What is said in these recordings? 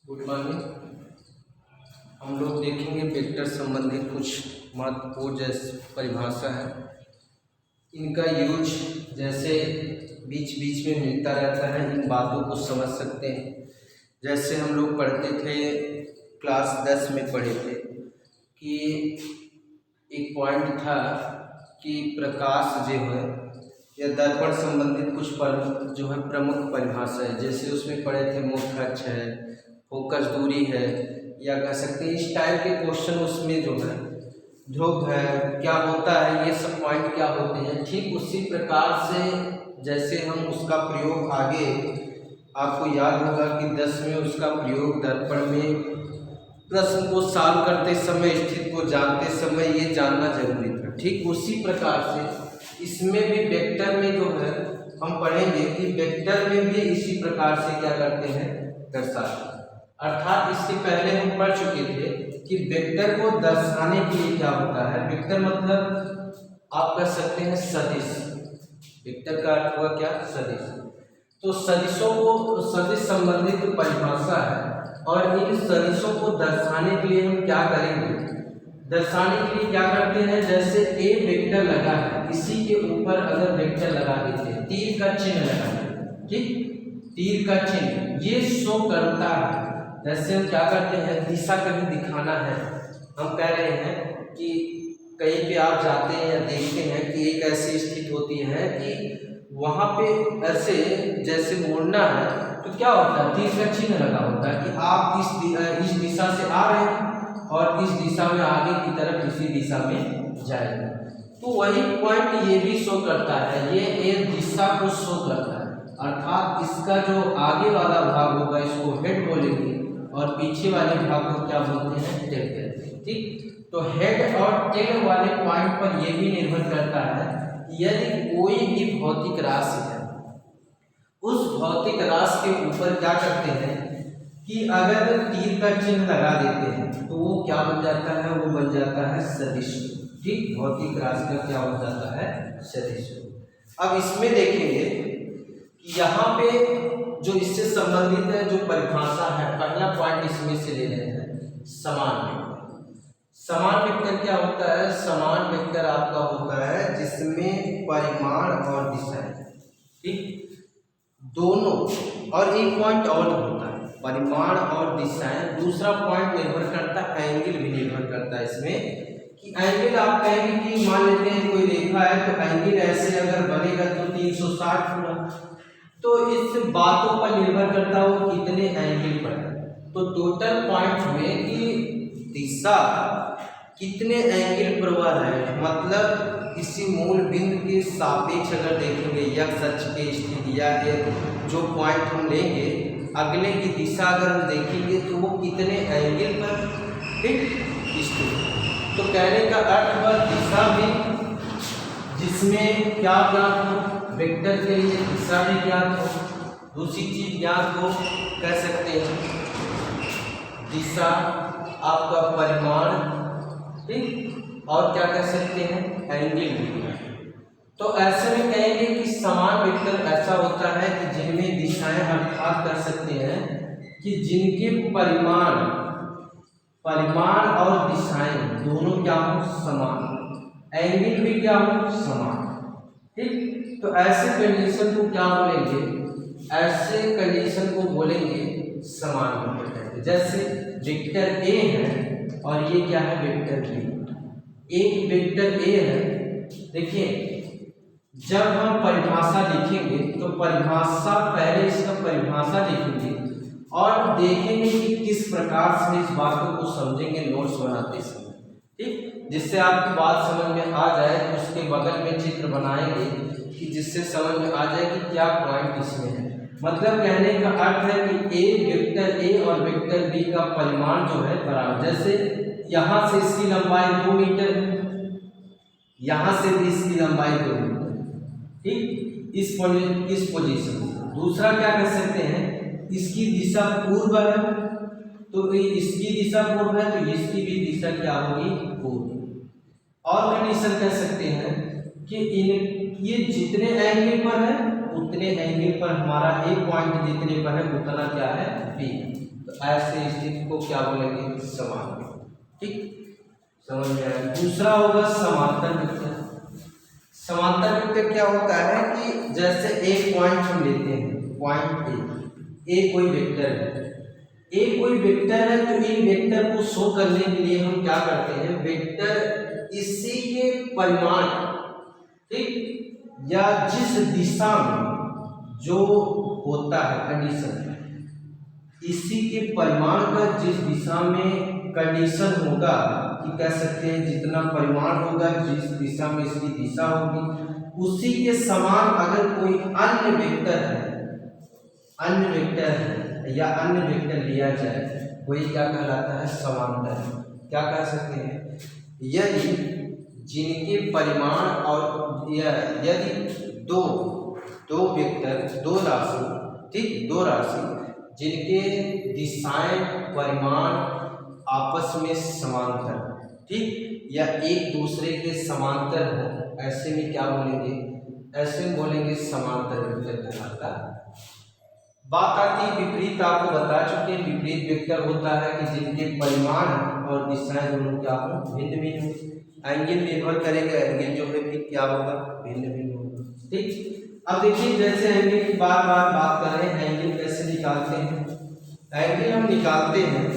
Good morning. हम लोग देखेंगे वेक्टर संबंधित कुछ महत्वपूर्ण जैसे परिभाषा है, इनका यूज जैसे बीच बीच में मिलता रहता है, इन बातों को समझ सकते हैं। जैसे हम लोग पढ़ते थे, क्लास 10 में पढ़े थे कि एक पॉइंट था कि प्रकाश जो है या दर्पण संबंधित कुछ जो है प्रमुख परिभाषा है। जैसे उसमें पढ़े थे मुख्य अक्ष है, फोकस दूरी है, या कह सकते हैं इस टाइप के क्वेश्चन उसमें जो है ध्रुव है, क्या होता है, ये सब पॉइंट क्या होते हैं। ठीक उसी प्रकार से जैसे हम उसका प्रयोग आगे आपको याद होगा कि 10 में उसका प्रयोग दर्पण में प्रश्न को सॉल्व करते समय, स्थिति को जानते समय ये जानना जरूरी था। ठीक उसी प्रकार से इसमें भी वेक्टर में जो है हम पढ़ेंगे कि वेक्टर में भी इसी प्रकार से क्या करते हैं, दर्शाते हैं। अर्थात इसके पहले हम पढ़ चुके थे कि वेक्टर को दर्शाने के लिए क्या होता है। वेक्टर मतलब आप कह सकते हैं सदिश। वेक्टर का अर्थ हुआ क्या, सदिश। तो सदिशों को सदिश संबंधित परिभाषा है, और इन सदिशों को दर्शाने के लिए हम क्या करेंगे, दर्शाने के लिए क्या करते हैं। जैसे ए वेक्टर लगा है, इसी के ऊपर अगर वेक्टर लगा देते हैं, तीर का चिन्ह लगा देते, ठीक, तीर का चिन्ह ये शो करता है। जैसे हम क्या करते हैं, दिशा कहीं दिखाना है, हम कह रहे हैं कि कहीं पे आप जाते हैं या देखते हैं कि एक ऐसी स्थिति होती है कि वहाँ पे ऐसे जैसे मोड़ना है तो क्या होता है, तीर का चिन्ह लगा होता है कि आप इस दिशा से आ रहे हैं और इस दिशा में आगे की तरफ इसी दिशा में जाएंगे। तो वही पॉइंट ये भी शो करता है, ये एक दिशा को शो करता है। अर्थात इसका जो आगे वाला भाग होगा इसको हेड बोलेंगे और पीछे वाले भाग को क्या बोलते हैं, टेल कहते हैं। ठीक, तो हेड और टेल वाले पॉइंट पर यह भी निर्भर करता है यदि कोई भी भौतिक राशि है, उस भौतिक राशि के ऊपर क्या करते हैं कि अगर तीर का चिन्ह लगा देते हैं तो वो क्या बन जाता है, वो बन जाता है सदिश। ठीक, भौतिक राशि का क्या हो जाता है, सदिश। अब इसमें देखेंगे कि यहाँ पे जो इससे संबंधित है जो परिभाषा है, पहला पॉइंट इसमें से ले रहे हैं, समान वेक्टर। समान वेक्टर क्या होता है, समान वेक्टर आपका होता है जिसमें परिमाण और दिशाएं, ठीक, दोनों, और एक पॉइंट और होता है परिमाण और दिशाएं। दूसरा पॉइंट निर्भर करता है, एंगल भी निर्भर करता है इसमें कि एंगल आप कहेंगे कि मान लेते हैं कोई रेखा है तो एंगल ऐसे अगर बनेगा तो 360 होगा, तो इस बातों पर निर्भर करता है वो कितने एंगल पर है। तो टोटल पॉइंट हुए कि दिशा कितने एंगल पर वह है, मतलब किसी मूल बिंदु के सापेक्ष अगर देखेंगे x अक्ष की स्थिति या जो पॉइंट हम लेंगे अगले की दिशा अगर हम देखेंगे तो वो कितने एंगल पर, ठीक, स्थित। तो कहने का अर्थ वह दिशा भी जिसमें क्या ज्ञात हो, वेक्टर के लिए दिशा भी ज्ञात हो, दूसरी चीज ज्ञात हो, कह सकते हैं दिशा, आपका परिमाण, ठीक, और क्या कह सकते हैं, एंगल भी। तो ऐसे में कहेंगे कि समान वेक्टर ऐसा होता है कि जिनमें दिशाएं, अर्थात कर सकते हैं कि जिनके परिमाण और दिशाएं दोनों क्या हो, समान, एंगल भी क्या हो, समान। ठीक, तो ऐसे कंडीशन को क्या बोलेंगे, ऐसे कंडीशन को बोलेंगे समान वेक्टर। जैसे वेक्टर ए है और ये क्या है, वेक्टर बी। एक वेक्टर ए है, देखिए जब हम परिभाषा लिखेंगे तो परिभाषा पहले इसका परिभाषा लिखेंगे और देखेंगे कि किस प्रकार से इस बातों को समझेंगे नोट्स बनाते समय, ठीक, जिससे आपकी बात समझ में आ जाए। तो उसके बगल में चित्र बनाएंगे कि जिससे समझ में आ जाए कि क्या पॉइंट इसमें है। मतलब कहने का अर्थ है कि वेक्टर ए और वेक्टर बी का परिमाण जो है बराबर। जैसे यहाँ से इसकी लंबाई 2 मीटर है, यहाँ से भी इसकी लंबाई 2 मीटर, ठीक, इस पोजीशन। दूसरा क्या कर सकते हैं, इसकी दिशा पूर्व है तो इसकी दिशा पूर्व है तो इसकी भी दिशा क्या होगी, पूर्व। और कंडीशन कह सकते हैं कि ये जितने एंगल पर है उतने एंगल पर हमारा ए पॉइंट जितने पर है उतना क्या है, बी। तो ऐसे स्थिति को क्या बोलेंगे? समान। ठीक, समझ में आया। दूसरा होगा समांतर वेक्टर। समांतर वेक्टर क्या होता है कि जैसे एक पॉइंट हम लेते हैं, पॉइंट ए कोई वेक्टर है, ए कोई वेक्टर है, तो इन वेक्टर को शो करने के लिए हम क्या करते हैं, वेक्टर इसी के परिमाण, ठीक, या जिस दिशा में जो होता है कंडीशन, इसी के परिमाण का जिस दिशा में कंडीशन होगा, कि कह सकते हैं जितना परिमाण होगा, जिस दिशा में इसकी दिशा होगी, उसी के समान अगर कोई अन्य वेक्टर है, अन्य वेक्टर है या अन्य वेक्टर लिया जाए, वही क्या कहलाता है? समांतर। क्या कह सकते हैं? यदि जिनके परिमाण और यदि दो वेक्टर, दो राशि, ठीक, दो राशि जिनके दिशाएं परिमाण आपस में समांतर, ठीक, या एक दूसरे के समांतर हो, ऐसे में क्या बोलेंगे? ऐसे में बोलेंगे समांतर वेक्टर कहलाता। बात आती है विपरीत, आपको बता चुके हैं विपरीत वेक्टर होता है कि जिनके परिमाण और दिशाएं दोनों क्या हो? भिन्न भिन्न हो। एंगल निर्भर करेगा, एंगल जो है फिर क्या होगा? भिन्न भिन्न होगा। ठीक, अब देखिए जैसे एंगल की बार बार बात कर रहे हैं, एंगल कैसे निकालते हैं? एंगल हम निकालते हैं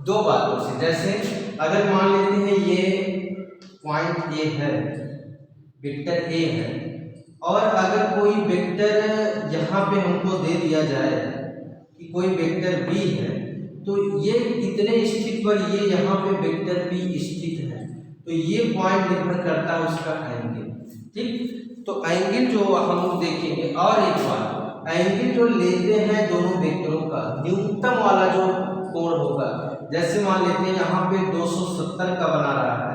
दो बातों से। जैसे अगर मान लेते हैं ये पॉइंट ए है, वेक्टर ए है, और अगर कोई वेक्टर यहाँ पे हमको दे दिया जाए कि कोई वेक्टर बी है, तो ये कितने स्थित पर ये यहाँ पे वेक्टर बी स्थित है, तो ये पॉइंट निर्भर करता है उसका एंगल। ठीक, तो एंगल जो हम देखेंगे, और एक बात, एंगल जो लेते हैं दोनों वेक्टरों का न्यूनतम वाला जो कोण होगा, जैसे मान लेते हैं यहाँ पे 270 का बना रहा है,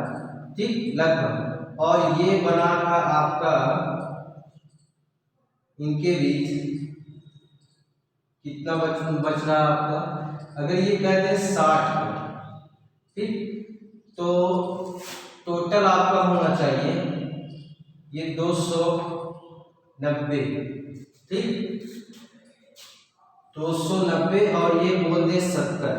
ठीक, लगभग, और ये बना रहा आपका इनके बीच कितना बच रहा है आपका, अगर ये कहते हैं 60, ठीक, तो टोटल आपका होना चाहिए ये 290, ठीक, 290 और ये बोल दे 70,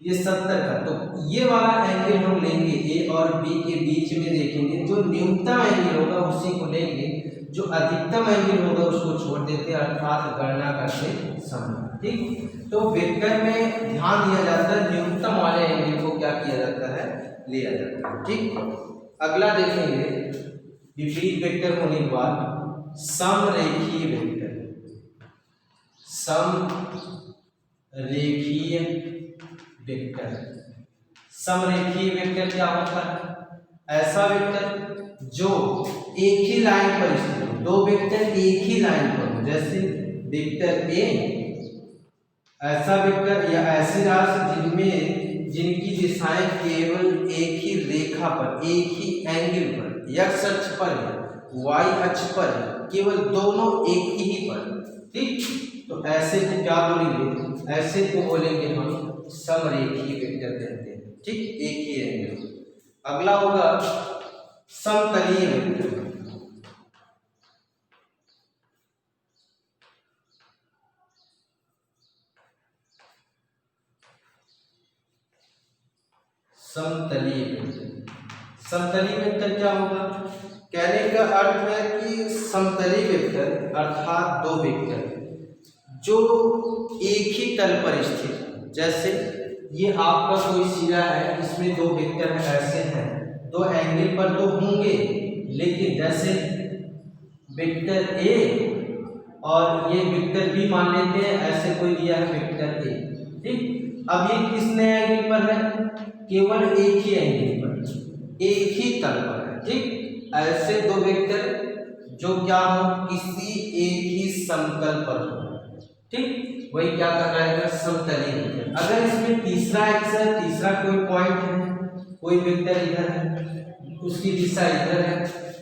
ये 70 का, तो ये वाला एंगल हम लेंगे ए और बी के बीच में, देखेंगे जो न्यूनतम एंगल होगा उसी को लेंगे, जो अधिकतम एंगल होगा उसको छोड़ देते हैं, अर्थात गणना करते समय। ठीक, तो वेक्टर में ध्यान दिया जाता है, न्यूनतम वाले एंगल को क्या किया जाता है? लिया जाता है। ठीक, अगला देखेंगे विपरीत वेक्टर होने के बाद समरेखीय वेक्टर। समरेखीय वेक्टर, समरेखीय वेक्टर क्या होता है? ऐसा वेक्टर जो एक ही लाइन पर स्थित हो, दो वेक्टर एक ही लाइन पर हो, जैसे वेक्टर ए, ऐसा वेक्टर या ऐसी राशि जिनकी दिशाएं केवल एक ही रेखा पर, एक ही एंगल पर, x अक्ष पर है, y अक्ष पर है, केवल दोनों एक ही पर। ठीक, तो ऐसे को क्या बोलेंगे? ऐसे को बोलेंगे हम समरेखीय वेक्टर कहते हैं। ठीक, एक ही एंगल। अगला होगा समतलीय वेक्टर। समतलीय वेक्टर, समतलीय वेक्टर क्या होगा? कहने का अर्थ है कि समतलीय वेक्टर अर्थात दो वेक्टर जो एक ही तल पर स्थित है। जैसे ये आपका कोई सिरा है, इसमें दो वेक्टर ऐसे हैं, दो एंगल पर तो होंगे, लेकिन जैसे वेक्टर ए और ये वेक्टर बी मान लेते हैं, ऐसे कोई दिया है वेक्टर ए। ठीक, अब ये किसने एंगल पर है? केवल एक ही एंगल पर, एक ही तल पर है। ठीक, ऐसे दो वेक्टर जो क्या हो? किसी एक ही समतल पर हो। ठीक, वही क्या कहलाएगा? समतलीय वेक्टर। अगर इसमें तीसरा एक्स है, तीसरा कोई पॉइंट है, कोई वेक्टर इधर है, उसकी दिशा इधर है,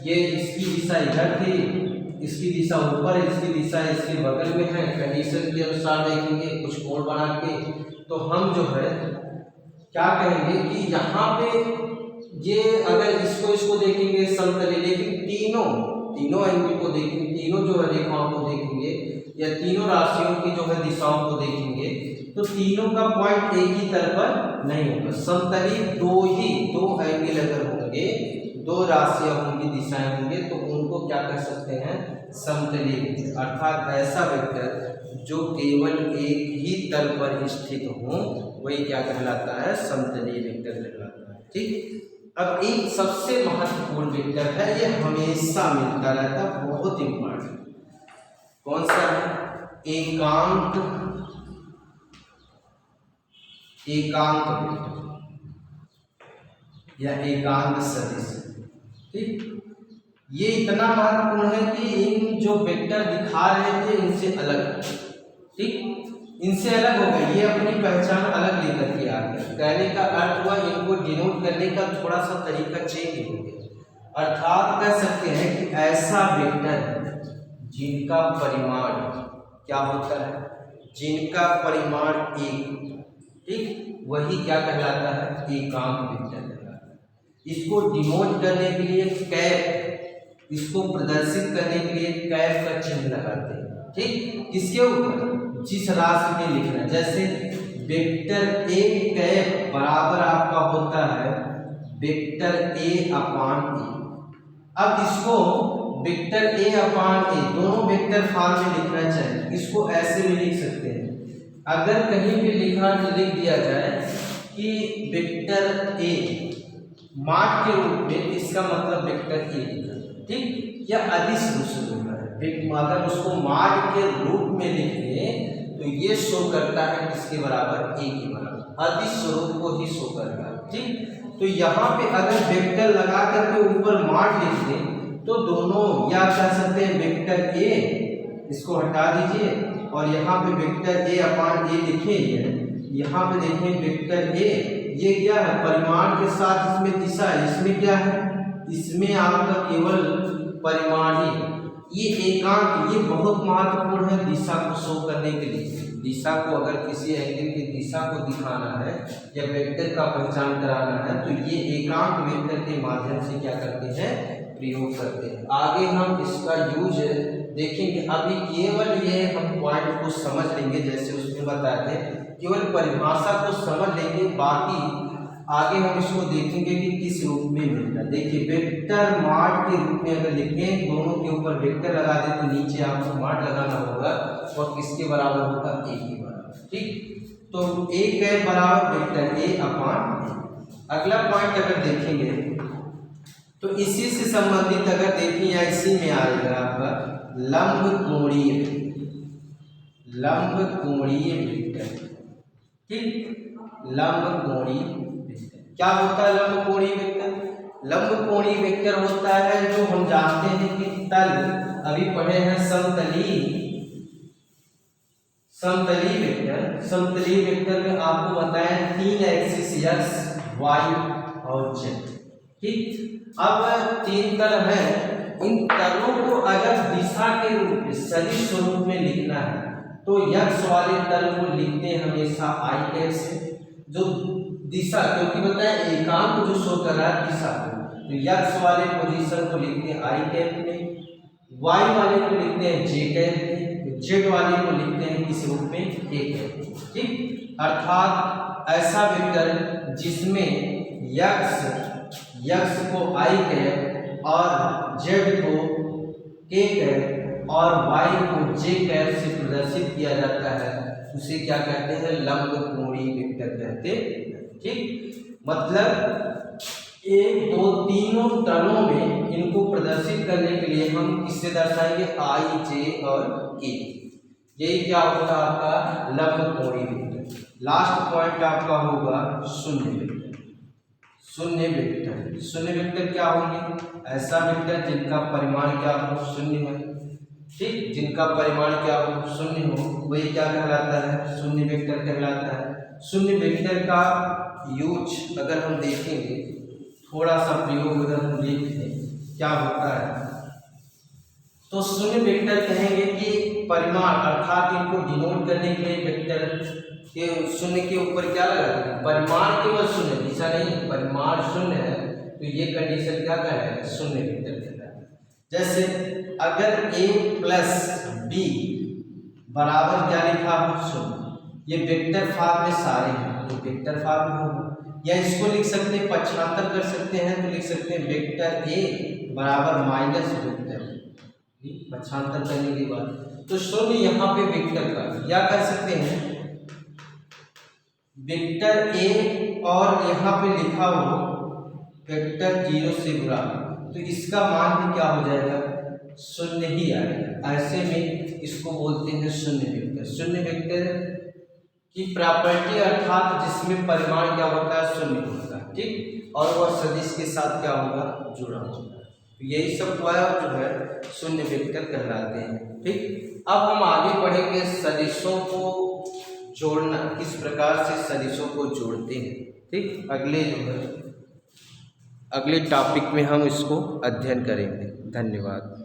ये इसकी दिशा इधर थी, इसकी दिशा ऊपर है, इसकी दिशा इसके बगल में है, कंडीशन के अनुसार देखेंगे कुछ कोण बना के, तो हम जो है क्या कहेंगे कि यहाँ पे ये अगर इसको देखेंगे समतलीय, लेकिन तीनों एंगल को देखेंगे, तीनों जो है रेखाओं को देखेंगे या तीनों राशियों की जो है दिशाओं को देखेंगे तो तीनों का पॉइंट एक ही तल पर नहीं होगा। समतली दो एंगल अगर होंगे, दो राशियां होंगी, दिशाएं होंगी, तो उनको क्या कर सकते हैं, समतली वेक्टर। अर्थात ऐसा वेक्टर जो केवल एक ही तल पर स्थित हो वही क्या कहलाता है, समतलीय वेक्टर कहलाता है। ठीक। अब एक सबसे महत्वपूर्ण वेक्टर है, ये हमेशा मिलता रहता है, बहुत इंपॉर्टेंट। कौन सा है, एकांक वेक्टर या एकांक सदिश। ठीक। ये इतना महत्वपूर्ण है कि इन जो वेक्टर दिखा रहे थे इनसे अलग, ठीक, इनसे अलग हो गए, ये अपनी पहचान अलग लेकर के आ गए। कहने का अर्थ हुआ इनको डिनोट करने का थोड़ा सा तरीका चेंज हो गया। अर्थात कह सकते हैं कि ऐसा वेक्टर जिनका परिमाण क्या होता है, जिनका परिमाण एक, ठीक, वही क्या कहलाता है, एकांक वेक्टर कहलाता है। इसको डिनोट करने के लिए कैप, इसको प्रदर्शित करने के लिए कैप का चिन्ह लगाते हैं। ठीक। किसके ऊपर, जिस राशि में लिखना है। जैसे वेक्टर ए कैप बराबर आपका होता है वेक्टर ए अपान ए। अब इसको वेक्टर ए अपान ए दोनों वेक्टर फॉर्म में लिखना चाहिए, इसको ऐसे भी लिख सकते हैं। अगर कहीं भी लिख दिया जाए कि वेक्टर ए माड के रूप में, इसका मतलब वेक्टर ए लिखा, ठीक, या अदिश रूप से लिखा है। अगर उसको माड के रूप में लिख दें तो ये शो करता है किसके बराबर, ए के बराबर, अदिश स्वरूप को ही शो करता है। ठीक। तो यहाँ पे अगर वेक्टर लगा करके ऊपर माड लिख दें तो दोनों, या कह सकते हैं वेक्टर ए, इसको हटा दीजिए और यहाँ पे वेक्टर ए अपान ए लिखे हैं। यहाँ पे देखें वेक्टर ए, ये क्या है, परिमाण के साथ इसमें दिशा है, इसमें क्या है, इसमें आपका केवल परिमाण ही। ये एकांक, ये बहुत महत्वपूर्ण है दिशा को शो करने के लिए। दिशा को अगर किसी एंगल की दिशा को दिखाना है या वेक्टर का पहचान कराना है तो ये एकांक वेक्टर के माध्यम से क्या करते हैं, प्रयोग करते हैं। आगे हम इसका यूज देखेंगे। अभी केवल ये हम पॉइंट को समझ लेंगे, जैसे उसमें बताए थे, केवल परिभाषा को समझ लेंगे, बाकी आगे हम इसको देखेंगे कि किस रूप में मिलता है। देखिए वेक्टर माड के रूप में अगर लिखें, दोनों के ऊपर वेक्टर लगा दे तो नीचे आपको माड लगाना होगा और किसके बराबर होगा, ए के बराबर। ठीक। तो ए के बराबर वेक्टर ए अपान। अगला पॉइंट अगर देखेंगे तो इसी से संबंधित अगर देखें या इसी में आएगा आपका लंब कोणीय वेक्टर। ठीक। लंब कोणीय वेक्टर क्या होता है, लंब कोणीय वेक्टर, लंब कोणीय वेक्टर होता है जो हम जानते हैं कि तल, अभी पढ़े हैं समतलीय वेक्टर। समतलीय वेक्टर में आपको बताया 3 एक्सिस एक्स, वाई और जेड। ठीक। अब 3 तल है, इन तलों को अगर दिशा के रूप में, सदिश स्वरूप में लिखना है तो यक्ष वाले तल को लिखते हैं हमेशा आई कैप से, जो दिशा, क्योंकि बताएं एकांक जो शो कर रहा है दिशा को, तो यक्ष वाले पोजीशन को लिखते हैं आई कैप में, वाई वाले को लिखते हैं जे कैप में, जेड वाले को लिखते हैं किस रूप में, ए कैप में। ठीक। अर्थात ऐसा वेक्टर जिसमें यक्ष को आई कैप और जेड को के कैप और वाई को जे कैप से प्रदर्शित किया जाता है, उसे क्या कहते हैं, लंब कोणीय वेक्टर कहते हैं। ठीक। मतलब 1 2 तीनों तलों में इनको प्रदर्शित करने के लिए हम किससे दर्शाएंगे, आई, जे और के। यही क्या होगा आपका लंब कोणीय वेक्टर। लास्ट पॉइंट आपका होगा शून्य वेक्टर। शून्य वेक्टर क्या होंगे, ऐसा वेक्टर जिनका परिमाण क्या हो, शून्य है। ठीक। जिनका परिमाण क्या हो, शून्य हो, वही क्या कहलाता है, शून्य वेक्टर कहलाता है। शून्य वेक्टर का यूज अगर हम देखेंगे, थोड़ा सा प्रयोग अगर हम देखें क्या होता है, तो शून्य वेक्टर कहेंगे कि परिमाण, अर्थात इनको डिनोट करने के लिए वेक्टर के शून्य के ऊपर क्या लगा देंगे, परिमाण केवल शून्य, दिशा नहीं, परिमाण शून्य है, तो ये कंडीशन क्या कहलाएगा, शून्य वेक्टर कहलाएगा। जैसे अगर a प्लस बी बराबर क्या लिखा हो, शून्य। ये वेक्टर फॉर्म में सारे हैं तो वेक्टर फॉर्म में होगा, या इसको लिख सकते हैं, पक्षांतर कर सकते हैं तो लिख सकते हैं वेक्टर ए बराबर माइनस वेक्टर, पक्षांतर करने के बाद तो शून्य यहाँ पे वेक्टर का, या कर सकते हैं वेक्टर ए और यहाँ पे लिखा हो वेक्टर 0 से गुणा, तो इसका मान भी क्या हो जाएगा, शून्य ही आएगा। ऐसे में इसको बोलते हैं शून्य वेक्टर। शून्य वेक्टर की प्रॉपर्टी अर्थात जिसमें परिमाण क्या होता है, शून्य होता है, ठीक, और वह सदिश के साथ क्या होगा, जुड़ा होगा। तो यही सब जो है शून्य वेक्टर कहलाते हैं, ठीक। अब हम आगे बढ़ेंगे सदिशों को जोड़ना, किस प्रकार से सदिशों को जोड़ते हैं, ठीक। अगले टॉपिक में हम इसको अध्ययन करेंगे। धन्यवाद।